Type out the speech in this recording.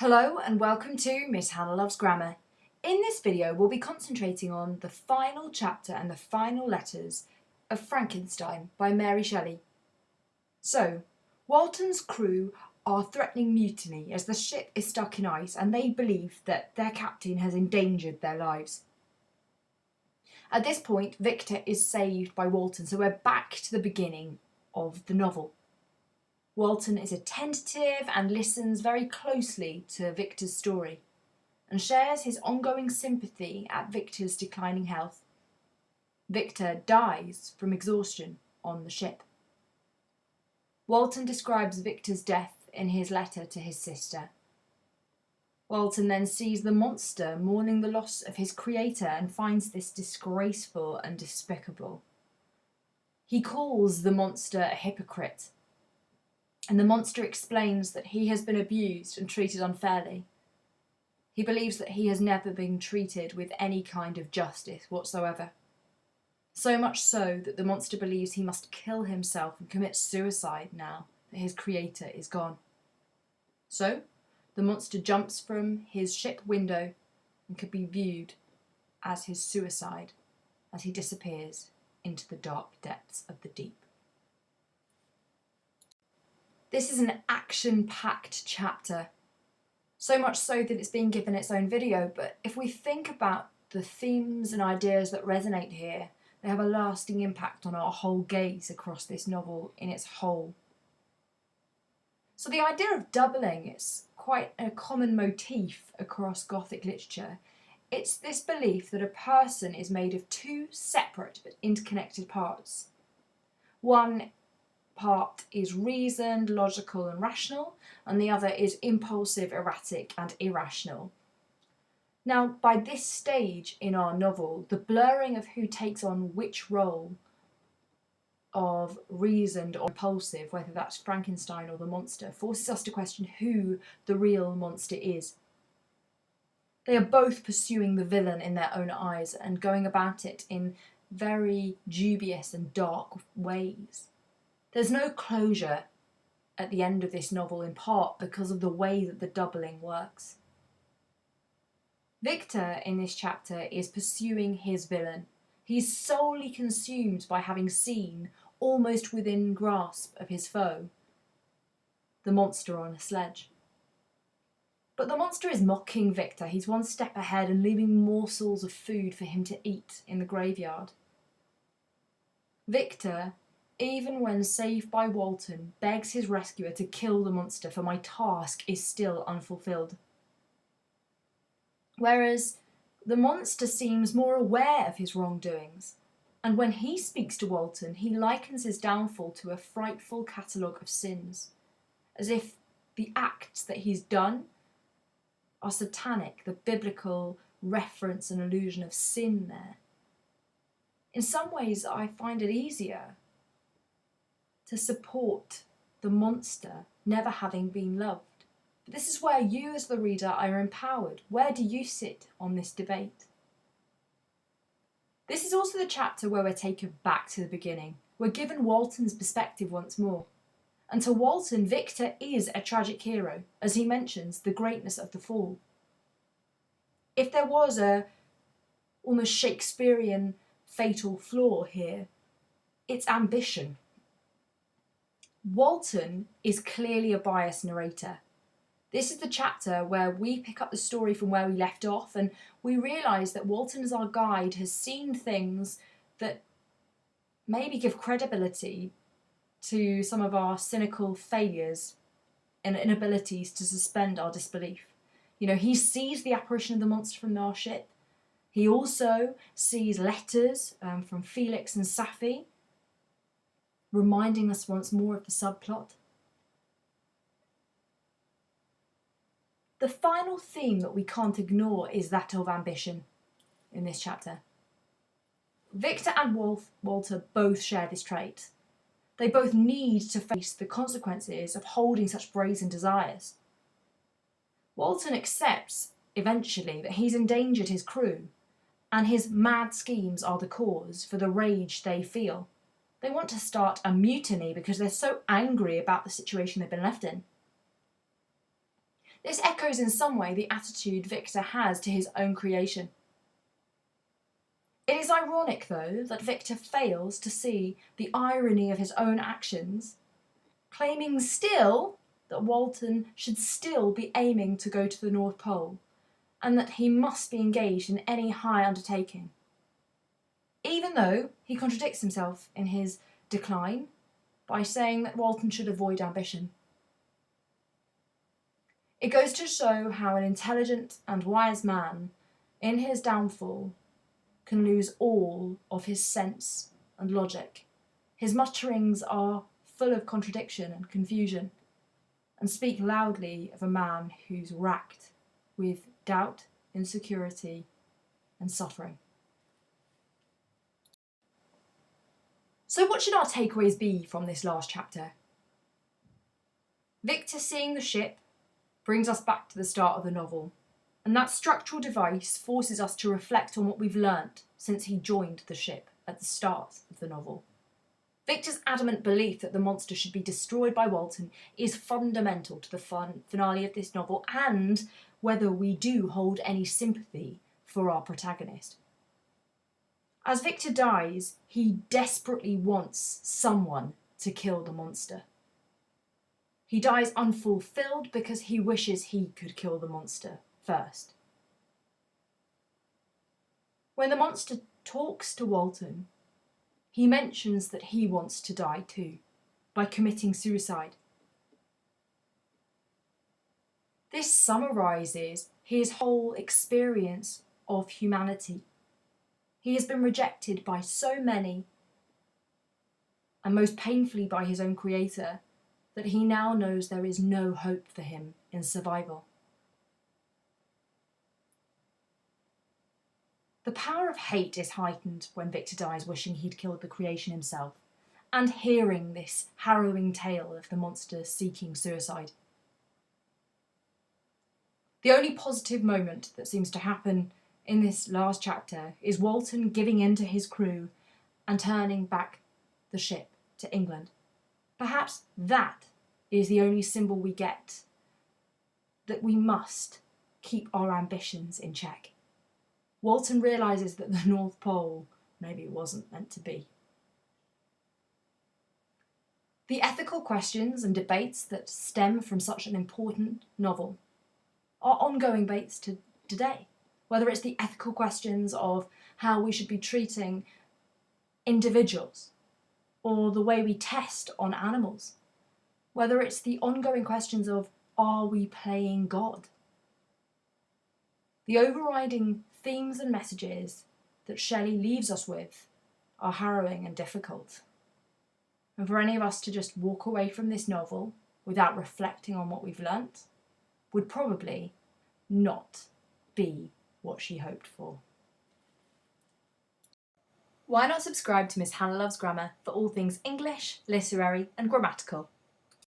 Hello and welcome to Miss Hannah Loves Grammar. In this video we'll be concentrating on the final chapter and the final letters of Frankenstein by Mary Shelley. So, Walton's crew are threatening mutiny as the ship is stuck in ice and they believe that their captain has endangered their lives. At this point, Victor is saved by Walton, so we're back to the beginning of the novel. Walton is attentive and listens very closely to Victor's story and shares his ongoing sympathy at Victor's declining health. Victor dies from exhaustion on the ship. Walton describes Victor's death in his letter to his sister. Walton then sees the monster mourning the loss of his creator and finds this disgraceful and despicable. He calls the monster a hypocrite. And the monster explains that he has been abused and treated unfairly. He believes that he has never been treated with any kind of justice whatsoever. So much so that the monster believes he must kill himself and commit suicide now that his creator is gone. So, the monster jumps from his ship window and could be viewed as his suicide as he disappears into the dark depths of the deep. This is an action-packed chapter, so much so that it's being given its own video, but if we think about the themes and ideas that resonate here, they have a lasting impact on our whole gaze across this novel in its whole. So the idea of doubling is quite a common motif across Gothic literature. It's this belief that a person is made of two separate but interconnected parts. One part is reasoned, logical and rational, and the other is impulsive, erratic and irrational. Now, by this stage in our novel, the blurring of who takes on which role of reasoned or impulsive, whether that's Frankenstein or the monster, forces us to question who the real monster is. They are both pursuing the villain in their own eyes and going about it in very dubious and dark ways. There's no closure at the end of this novel, in part because of the way that the doubling works. Victor in this chapter is pursuing his villain. He's solely consumed by having seen, almost within grasp of his foe, the monster on a sledge. But the monster is mocking Victor. He's one step ahead and leaving morsels of food for him to eat in the graveyard. Victor, even when saved by Walton, begs his rescuer to kill the monster, for my task is still unfulfilled. Whereas the monster seems more aware of his wrongdoings, and when he speaks to Walton, he likens his downfall to a frightful catalogue of sins, as if the acts that he's done are satanic, the biblical reference and allusion of sin there. In some ways, I find it easier to support the monster never having been loved. But this is where you as the reader are empowered. Where do you sit on this debate? This is also the chapter where we're taken back to the beginning. We're given Walton's perspective once more. And to Walton, Victor is a tragic hero, as he mentions the greatness of the fall. If there was a almost Shakespearean fatal flaw here, it's ambition. Walton is clearly a biased narrator. This is the chapter where we pick up the story from where we left off, and we realise that Walton as our guide has seen things that maybe give credibility to some of our cynical failures and inabilities to suspend our disbelief. You know, he sees the apparition of the monster from our ship. He also sees letters from Felix and Safi, reminding us once more of the subplot. The final theme that we can't ignore is that of ambition in this chapter. Victor and Walter both share this trait. They both need to face the consequences of holding such brazen desires. Walton accepts, eventually, that he's endangered his crew, and his mad schemes are the cause for the rage they feel. They want to start a mutiny because they're so angry about the situation they've been left in. This echoes in some way the attitude Victor has to his own creation. It is ironic, though, that Victor fails to see the irony of his own actions, claiming still that Walton should still be aiming to go to the North Pole, and that he must be engaged in any high undertaking. Even though he contradicts himself in his decline by saying that Walton should avoid ambition. It goes to show how an intelligent and wise man, in his downfall, can lose all of his sense and logic. His mutterings are full of contradiction and confusion, and speak loudly of a man who's racked with doubt, insecurity, and suffering. So what should our takeaways be from this last chapter? Victor seeing the ship brings us back to the start of the novel, and that structural device forces us to reflect on what we've learnt since he joined the ship at the start of the novel. Victor's adamant belief that the monster should be destroyed by Walton is fundamental to the finale of this novel and whether we do hold any sympathy for our protagonist. As Victor dies, he desperately wants someone to kill the monster. He dies unfulfilled because he wishes he could kill the monster first. When the monster talks to Walton, he mentions that he wants to die too, by committing suicide. This summarises his whole experience of humanity. He has been rejected by so many, and most painfully by his own creator, that he now knows there is no hope for him in survival. The power of hate is heightened when Victor dies wishing he'd killed the creation himself, and hearing this harrowing tale of the monster seeking suicide. The only positive moment that seems to happen in this last chapter is Walton giving in to his crew and turning back the ship to England. Perhaps that is the only symbol we get that we must keep our ambitions in check. Walton realises that the North Pole maybe wasn't meant to be. The ethical questions and debates that stem from such an important novel are ongoing debates today. Whether it's the ethical questions of how we should be treating individuals or the way we test on animals. Whether it's the ongoing questions of, are we playing God? The overriding themes and messages that Shelley leaves us with are harrowing and difficult. And for any of us to just walk away from this novel without reflecting on what we've learnt would probably not be what she hoped for. Why not subscribe to Miss Hannah Loves Grammar for all things English, literary and grammatical?